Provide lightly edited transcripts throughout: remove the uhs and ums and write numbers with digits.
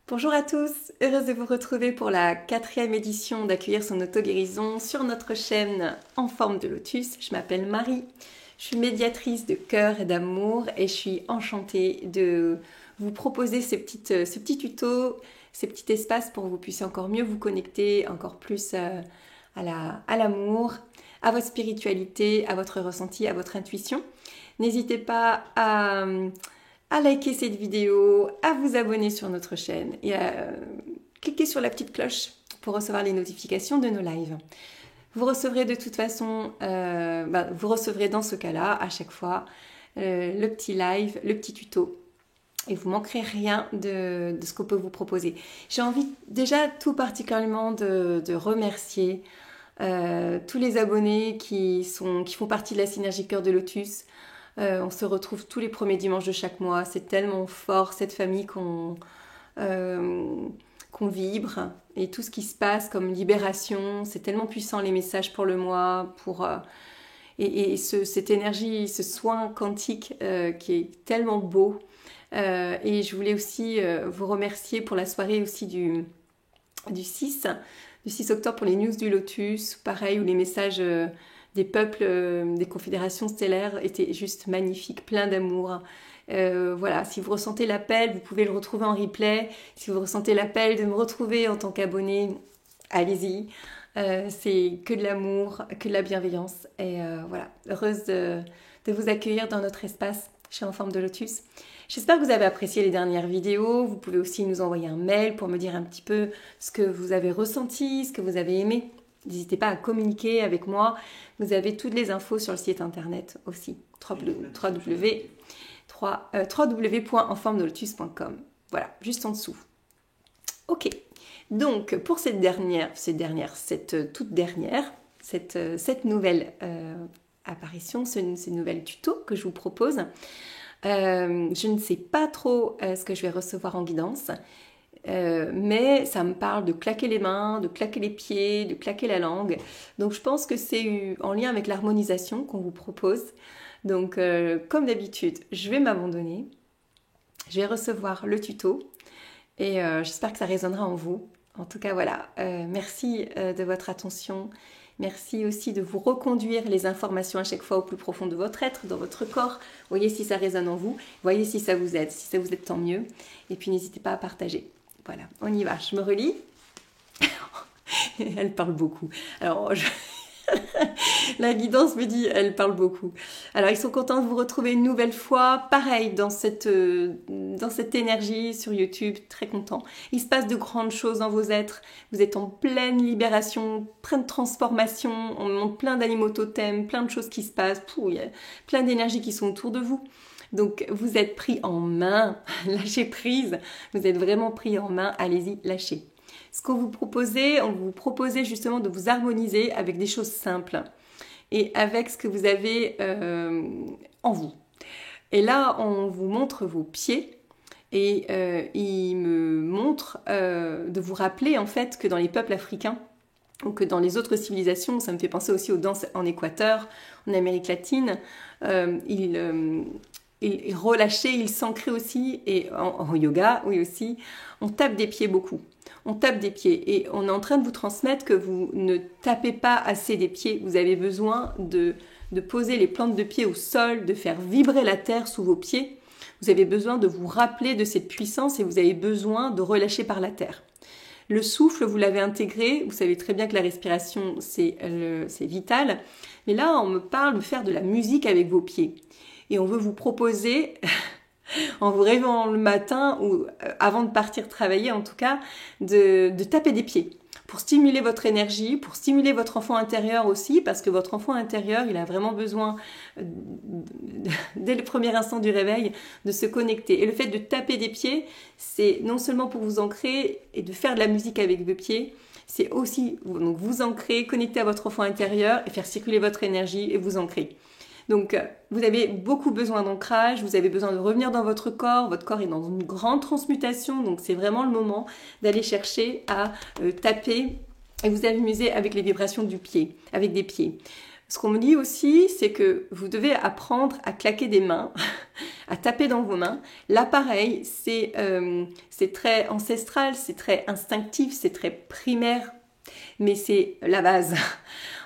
Bonjour à tous, heureuse de vous retrouver pour la 4e édition d'Accueillir son auto-guérison sur notre chaîne En forme de lotus. Je m'appelle Marie, je suis médiatrice de cœur et d'amour et je suis enchantée de vous proposer ce petit tuto, ces petits espaces pour que vous puissiez encore mieux vous connecter, encore plus à l'amour, à votre spiritualité, à votre ressenti, à votre intuition. N'hésitez pas à liker cette vidéo, à vous abonner sur notre chaîne et à cliquer sur la petite cloche pour recevoir les notifications de nos lives. Vous recevrez de toute façon, vous recevrez dans ce cas-là à chaque fois le petit live, le petit tuto et vous manquerez rien de ce qu'on peut vous proposer. J'ai envie déjà tout particulièrement de remercier tous les abonnés qui font partie de la synergie Cœur de Lotus. On se retrouve tous les premiers dimanches de chaque mois. C'est tellement fort, cette famille qu'on vibre. Et tout ce qui se passe comme libération, c'est tellement puissant les messages pour le mois. Cette énergie, ce soin quantique qui est tellement beau. Et je voulais aussi vous remercier pour la soirée aussi du 6 octobre pour les news du Lotus. Pareil, où les messages... des peuples, des confédérations stellaires étaient juste magnifiques, plein d'amour. Voilà, si vous ressentez l'appel, vous pouvez le retrouver en replay. Si vous ressentez l'appel de me retrouver en tant qu'abonné, allez-y. C'est que de l'amour, que de la bienveillance. Et voilà, heureuse de vous accueillir dans notre espace chez En forme de lotus. J'espère que vous avez apprécié les dernières vidéos. Vous pouvez aussi nous envoyer un mail pour me dire un petit peu ce que vous avez ressenti, ce que vous avez aimé. N'hésitez pas à communiquer avec moi. Vous avez toutes les infos sur le site internet aussi. www.enformedolotus.com. Voilà, juste en dessous. Ok. Donc, pour cette nouvelle apparition, ces nouvelles tutos que je vous propose, je ne sais pas trop ce que je vais recevoir en guidance. Mais ça me parle de claquer les mains, de claquer les pieds, de claquer la langue. Donc je pense que c'est en lien avec l'harmonisation qu'on vous propose. Donc comme d'habitude, je vais m'abandonner. Je vais recevoir le tuto et j'espère que ça résonnera en vous. En tout cas, voilà. Merci de votre attention. Merci aussi de vous reconduire les informations à chaque fois au plus profond de votre être, dans votre corps. Voyez si ça résonne en vous. Voyez si ça vous aide. Si ça vous aide, tant mieux. Et puis n'hésitez pas à partager. Voilà, on y va. Je me relis. Elle parle beaucoup. Alors, la guidance me dit, elle parle beaucoup. Alors, ils sont contents de vous retrouver une nouvelle fois. Pareil, dans cette énergie sur YouTube, très content. Il se passe de grandes choses dans vos êtres. Vous êtes en pleine libération, pleine transformation. On montre plein d'animaux totems, plein de choses qui se passent. Il y a plein d'énergies qui sont autour de vous. Donc, vous êtes pris en main, lâchez prise, vous êtes vraiment pris en main, allez-y, lâchez. Ce qu'on vous proposait, on vous proposait justement de vous harmoniser avec des choses simples et avec ce que vous avez en vous. Et là, on vous montre vos pieds et il me montre de vous rappeler en fait que dans les peuples africains, ou que dans les autres civilisations, ça me fait penser aussi aux danses en Équateur, en Amérique latine, il relâchait, il s'ancrait aussi, et en yoga, oui aussi, on tape des pieds beaucoup. On tape des pieds et on est en train de vous transmettre que vous ne tapez pas assez des pieds. Vous avez besoin de poser les plantes de pied au sol, de faire vibrer la terre sous vos pieds. Vous avez besoin de vous rappeler de cette puissance et vous avez besoin de relâcher par la terre. Le souffle, vous l'avez intégré, vous savez très bien que la respiration, c'est vital. Mais là, on me parle de faire de la musique avec vos pieds. Et on veut vous proposer, en vous réveillant le matin ou avant de partir travailler en tout cas, de taper des pieds pour stimuler votre énergie, pour stimuler votre enfant intérieur aussi, parce que votre enfant intérieur, il a vraiment besoin, dès le premier instant du réveil, de se connecter. Et le fait de taper des pieds, c'est non seulement pour vous ancrer et de faire de la musique avec vos pieds, c'est aussi donc vous ancrer, connecter à votre enfant intérieur et faire circuler votre énergie et vous ancrer. Donc, vous avez beaucoup besoin d'ancrage, vous avez besoin de revenir dans votre corps est dans une grande transmutation, donc c'est vraiment le moment d'aller chercher à taper et vous amuser avec les vibrations du pied, avec des pieds. Ce qu'on me dit aussi, c'est que vous devez apprendre à claquer des mains, à taper dans vos mains. Là, pareil, c'est très ancestral, c'est très instinctif, c'est très primaire, mais c'est la base.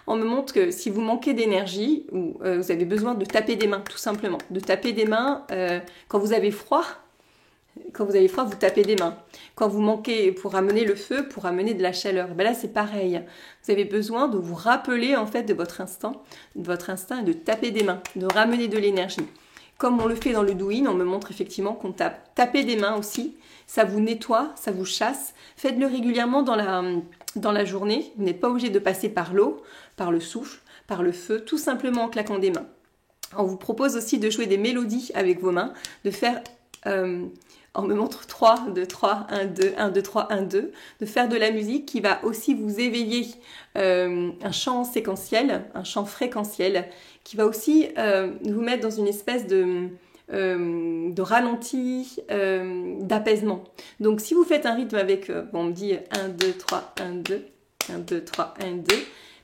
On me montre que si vous manquez d'énergie, ou vous avez besoin de taper des mains, tout simplement. De taper des mains quand vous avez froid. Quand vous avez froid, vous tapez des mains. Quand vous manquez pour ramener le feu, pour ramener de la chaleur, ben là c'est pareil. Vous avez besoin de vous rappeler en fait de votre instinct et de taper des mains, de ramener de l'énergie. Comme on le fait dans le douyin, on me montre effectivement qu'on tape. Tapez des mains aussi, ça vous nettoie, ça vous chasse. Faites-le régulièrement dans la journée. Vous n'êtes pas obligé de passer par l'eau, par le souffle, par le feu, tout simplement en claquant des mains. On vous propose aussi de jouer des mélodies avec vos mains, de faire... on me montre 3, 2, 3, 1, 2, 1, 2, 3, 1, 2, de faire de la musique qui va aussi vous éveiller un chant séquentiel, un chant fréquentiel, qui va aussi vous mettre dans une espèce de ralenti, d'apaisement. Donc si vous faites un rythme avec, on me dit 1, 2, 3, 1, 2, 1, 2, 3, 1, 2,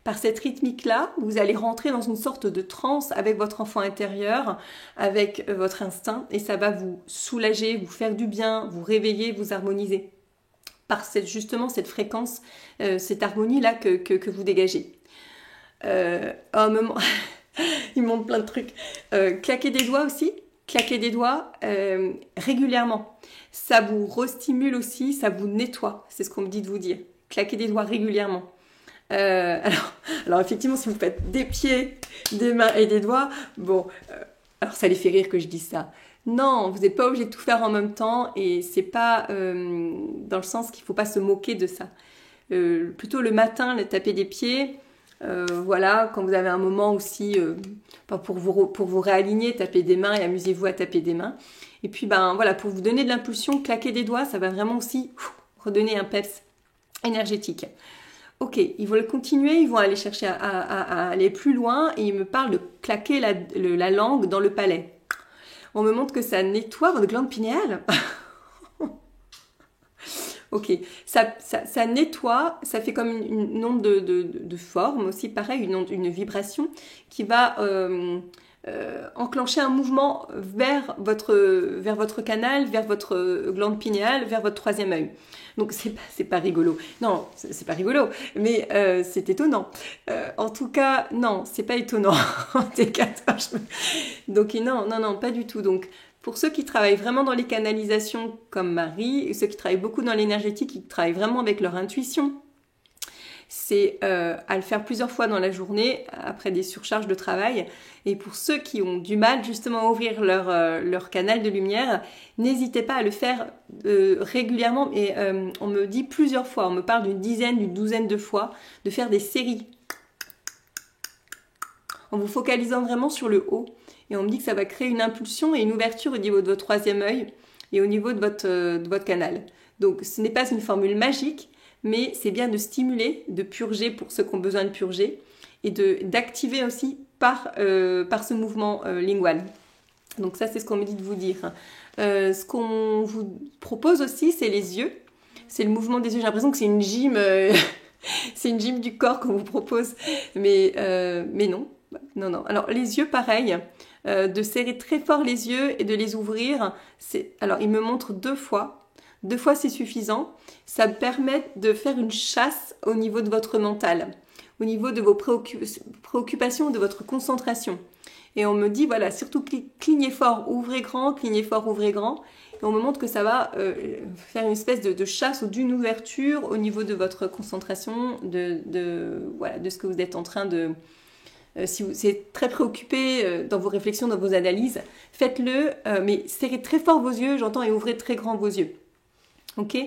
par cette rythmique-là, vous allez rentrer dans une sorte de transe avec votre enfant intérieur, avec votre instinct, et ça va vous soulager, vous faire du bien, vous réveiller, vous harmoniser. Par justement cette fréquence, cette harmonie-là que vous dégagez. Il me montre plein de trucs. Claquer des doigts aussi, claquer des doigts régulièrement. Ça vous restimule aussi, ça vous nettoie, c'est ce qu'on me dit de vous dire. Claquer des doigts régulièrement. Alors effectivement, si vous faites des pieds, des mains et des doigts, bon, alors ça les fait rire que je dise ça. Non, vous n'êtes pas obligé de tout faire en même temps et c'est pas dans le sens qu'il ne faut pas se moquer de ça. Plutôt le matin, le taper des pieds, voilà, quand vous avez un moment aussi pour vous réaligner, taper des mains et amusez-vous à taper des mains. Et puis ben voilà, pour vous donner de l'impulsion, claquer des doigts, ça va vraiment aussi redonner un peps énergétique. Ok, ils vont continuer, ils vont aller chercher à aller plus loin et ils me parlent de claquer la langue dans le palais. On me montre que ça nettoie votre glande pinéale. Ok, ça nettoie, ça fait comme une onde de forme aussi, pareil, une vibration qui va enclencher un mouvement vers votre canal, vers votre glande pinéale, vers votre troisième œil. Donc c'est pas rigolo. Non, c'est pas rigolo, mais c'est étonnant. En tout cas, non, c'est pas étonnant. Donc non, pas du tout. Donc pour ceux qui travaillent vraiment dans les canalisations comme Marie, et ceux qui travaillent beaucoup dans l'énergétique, qui travaillent vraiment avec leur intuition, c'est à le faire plusieurs fois dans la journée après des surcharges de travail. Et pour ceux qui ont du mal justement à ouvrir leur canal de lumière, n'hésitez pas à le faire régulièrement. Et on me dit plusieurs fois, on me parle d'une douzaine de fois, de faire des séries en vous focalisant vraiment sur le haut. Et on me dit que ça va créer une impulsion et une ouverture au niveau de votre troisième œil et au niveau de votre canal. Donc ce n'est pas une formule magique, mais c'est bien de stimuler, de purger pour ceux qui ont besoin de purger et d'activer aussi par ce mouvement lingual. Donc ça, c'est ce qu'on me dit de vous dire. Ce qu'on vous propose aussi, c'est les yeux. C'est le mouvement des yeux. J'ai l'impression que c'est une gym, c'est une gym du corps qu'on vous propose, mais non. Non. Alors les yeux, pareil, de serrer très fort les yeux et de les ouvrir. Alors il me montre 2 fois. 2 fois, c'est suffisant. Ça permet de faire une chasse au niveau de votre mental, au niveau de vos préoccupations, de votre concentration. Et on me dit, voilà, surtout clignez fort, ouvrez grand, clignez fort, ouvrez grand. Et on me montre que ça va faire une espèce de chasse ou d'une ouverture au niveau de votre concentration, de ce que vous êtes en train de... si vous êtes très préoccupé dans vos réflexions, dans vos analyses, faites-le, mais serrez très fort vos yeux, j'entends, et ouvrez très grand vos yeux. Ok.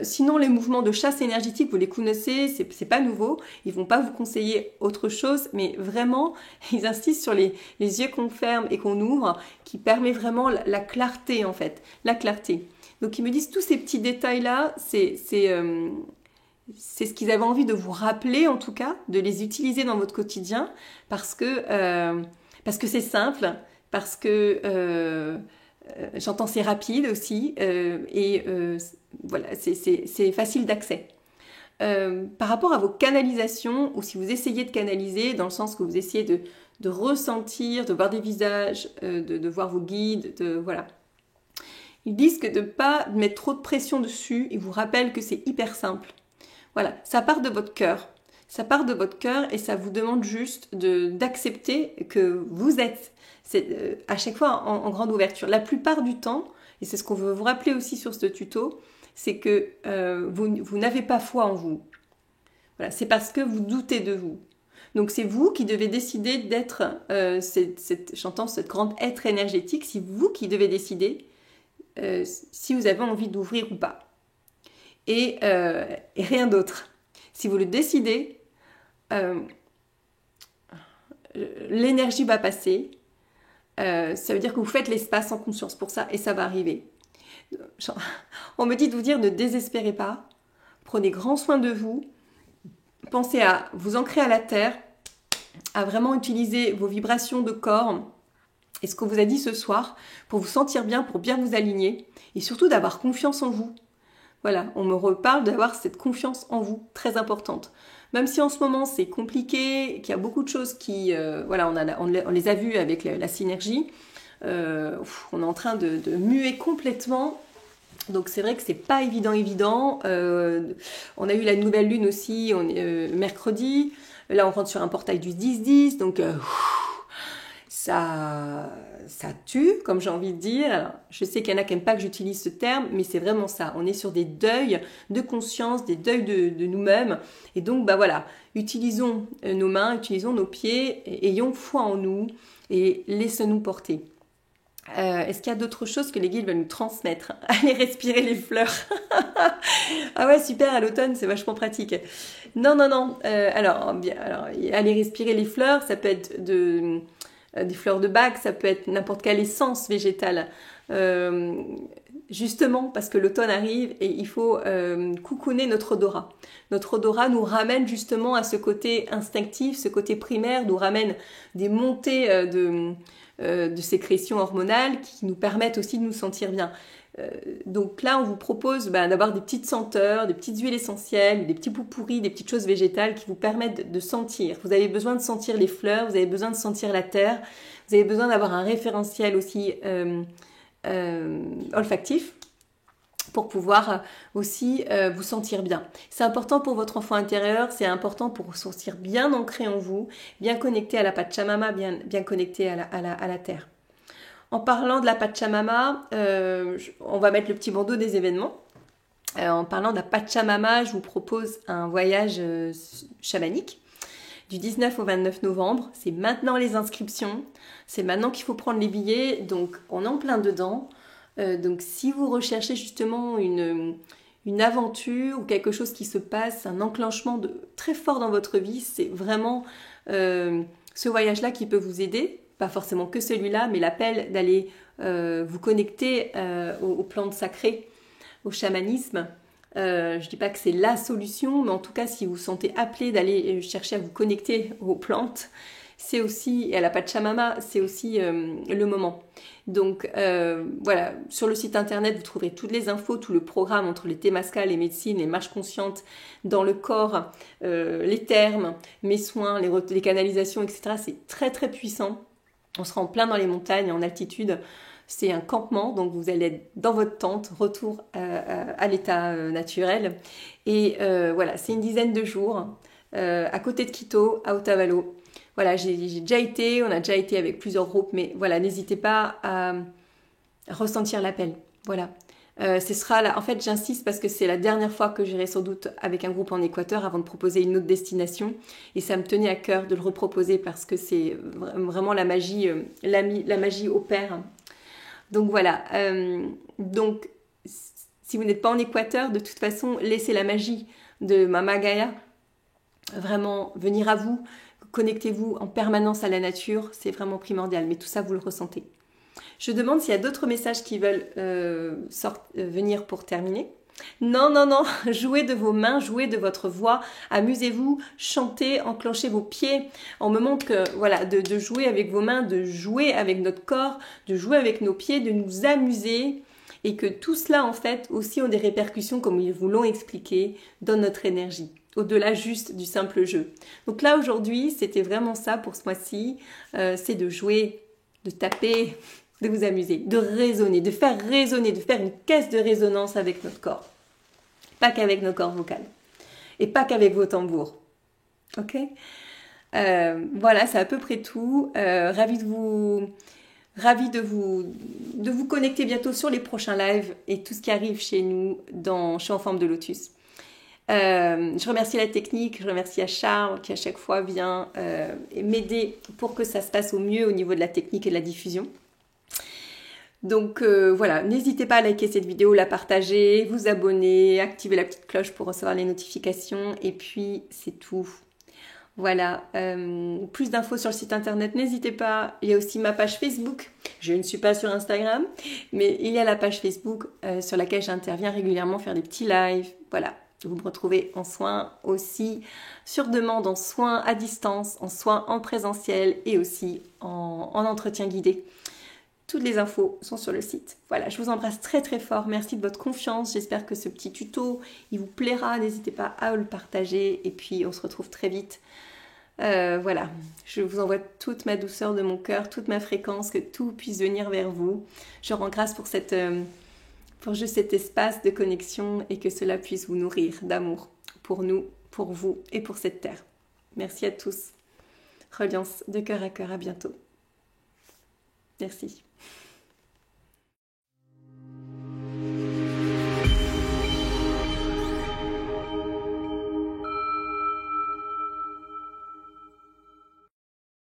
Sinon, les mouvements de chasse énergétique, vous les connaissez, c'est pas nouveau. Ils vont pas vous conseiller autre chose, mais vraiment, ils insistent sur les yeux qu'on ferme et qu'on ouvre, qui permet vraiment la clarté en fait, la clarté. Donc ils me disent tous ces petits détails-là, c'est ce qu'ils avaient envie de vous rappeler en tout cas, de les utiliser dans votre quotidien, parce que c'est simple, parce que j'entends c'est rapide aussi, et voilà, c'est facile d'accès. par rapport à vos canalisations, ou si vous essayez de canaliser, dans le sens que vous essayez de ressentir, de voir des visages, de voir vos guides, voilà. Ils disent que de ne pas mettre trop de pression dessus, ils vous rappellent que c'est hyper simple. Voilà, ça part de votre cœur. Ça part de votre cœur et ça vous demande juste d'accepter que vous êtes à chaque fois en grande ouverture. La plupart du temps, et c'est ce qu'on veut vous rappeler aussi sur ce tuto, c'est que vous n'avez pas foi en vous. Voilà, c'est parce que vous doutez de vous. Donc c'est vous qui devez décider d'être, j'entends cette grande être énergétique, c'est vous qui devez décider si vous avez envie d'ouvrir ou pas. Et rien d'autre. Si vous le décidez, l'énergie va passer. Ça veut dire que vous faites l'espace en conscience pour ça et ça va arriver. On me dit de vous dire ne désespérez pas. Prenez grand soin de vous. Pensez à vous ancrer à la terre, à vraiment utiliser vos vibrations de corps et ce qu'on vous a dit ce soir pour vous sentir bien, pour bien vous aligner et surtout d'avoir confiance en vous. Voilà, on me reparle d'avoir cette confiance en vous, très importante. Même si en ce moment c'est compliqué, qu'il y a beaucoup de choses qui... voilà, on les a vues avec la synergie. On est en train de muer complètement. Donc c'est vrai que c'est pas évident. On a eu la nouvelle lune aussi mercredi. Là on rentre sur un portail du 10-10. Donc ça tue, comme j'ai envie de dire. Alors, je sais qu'il y en a qui n'aiment pas que j'utilise ce terme, mais c'est vraiment ça. On est sur des deuils de conscience, des deuils de nous-mêmes. Et donc, bah voilà, utilisons nos mains, utilisons nos pieds, ayons foi en nous et laissons-nous porter. Est-ce qu'il y a d'autres choses que les guides veulent nous transmettre? Allez respirer les fleurs. Ah ouais, super, à l'automne, c'est vachement pratique. Non. Alors, aller respirer les fleurs, ça peut être des fleurs de bac, ça peut être n'importe quelle essence végétale. Justement, parce que l'automne arrive et il faut coucouner notre odorat. Notre odorat nous ramène justement à ce côté instinctif, ce côté primaire, nous ramène des montées de sécrétions hormonales qui nous permettent aussi de nous sentir bien. Donc là, on vous propose d'avoir des petites senteurs, des petites huiles essentielles, des petits pourris, des petites choses végétales qui vous permettent de sentir. Vous avez besoin de sentir les fleurs, vous avez besoin de sentir la terre, vous avez besoin d'avoir un référentiel aussi olfactif pour pouvoir aussi vous sentir bien. C'est important pour votre enfant intérieur, c'est important pour vous sentir bien ancré en vous, bien connecté à la Pachamama, bien connecté à la terre. En parlant de la Pachamama, on va mettre le petit bandeau des événements. En parlant de la Pachamama, je vous propose un voyage chamanique du 19 au 29 novembre. C'est maintenant les inscriptions, c'est maintenant qu'il faut prendre les billets, donc on est en plein dedans. Donc si vous recherchez justement une aventure ou quelque chose qui se passe, un enclenchement très fort dans votre vie, c'est vraiment ce voyage-là qui peut vous aider. Pas forcément que celui-là, mais l'appel d'aller vous connecter aux plantes sacrées, au chamanisme. Je ne dis pas que c'est la solution, mais en tout cas, si vous vous sentez appelé d'aller chercher à vous connecter aux plantes, c'est aussi, et à la Pachamama, c'est aussi le moment. Donc voilà, sur le site internet, vous trouverez toutes les infos, tout le programme entre les Temazcal, les médecines, les marches conscientes dans le corps, les termes, mes soins, les canalisations, etc. C'est très très puissant. On sera en plein dans les montagnes, en altitude. C'est un campement, donc vous allez être dans votre tente, retour à l'état naturel. Et voilà, c'est une dizaine de jours à côté de Quito, à Otavalo. Voilà, j'ai déjà été, on a déjà été avec plusieurs groupes, mais voilà, n'hésitez pas à ressentir l'appel. Voilà. Ce sera là, en fait, j'insiste parce que c'est la dernière fois que j'irai sans doute avec un groupe en Équateur avant de proposer une autre destination. Et ça me tenait à cœur de le reproposer parce que c'est vraiment la magie, la magie opère. Donc voilà. Donc, si vous n'êtes pas en Équateur, de toute façon, laissez la magie de Mama Gaia vraiment venir à vous. Connectez-vous en permanence à la nature, c'est vraiment primordial. Mais tout ça, vous le ressentez. Je demande s'il y a d'autres messages qui veulent venir pour terminer. Non, jouez de vos mains, jouez de votre voix, amusez-vous, chantez, enclenchez vos pieds. On me montre que, voilà, de jouer avec vos mains, de jouer avec notre corps, de jouer avec nos pieds, de nous amuser et que tout cela en fait aussi ont des répercussions comme ils vous l'ont expliqué dans notre énergie, au-delà juste du simple jeu. Donc là aujourd'hui c'était vraiment ça pour ce mois-ci, c'est de jouer, de taper, de vous amuser, de raisonner, de faire une caisse de résonance avec notre corps, pas qu'avec nos cordes vocales et pas qu'avec vos tambours, ok. Voilà, c'est à peu près tout. Ravie de vous connecter bientôt sur les prochains lives et tout ce qui arrive chez nous dans Je suis en forme de lotus. Je remercie la technique, je remercie à Charles qui à chaque fois vient m'aider pour que ça se passe au mieux au niveau de la technique et de la diffusion. Donc voilà, n'hésitez pas à liker cette vidéo, la partager, vous abonner, activer la petite cloche pour recevoir les notifications et puis c'est tout. Voilà, plus d'infos sur le site internet, n'hésitez pas. Il y a aussi ma page Facebook. Je ne suis pas sur Instagram, mais il y a la page Facebook sur laquelle j'interviens régulièrement, faire des petits lives. Voilà, vous me retrouvez en soins aussi, sur demande, en soins à distance, en soins en présentiel et aussi en entretien guidé. Toutes les infos sont sur le site. Voilà, je vous embrasse très très fort. Merci de votre confiance. J'espère que ce petit tuto, il vous plaira. N'hésitez pas à le partager. Et puis, on se retrouve très vite. Voilà, je vous envoie toute ma douceur de mon cœur, toute ma fréquence, que tout puisse venir vers vous. Je rends grâce pour juste cet espace de connexion et que cela puisse vous nourrir d'amour pour nous, pour vous et pour cette terre. Merci à tous. Reliance de cœur à cœur. À bientôt. Merci.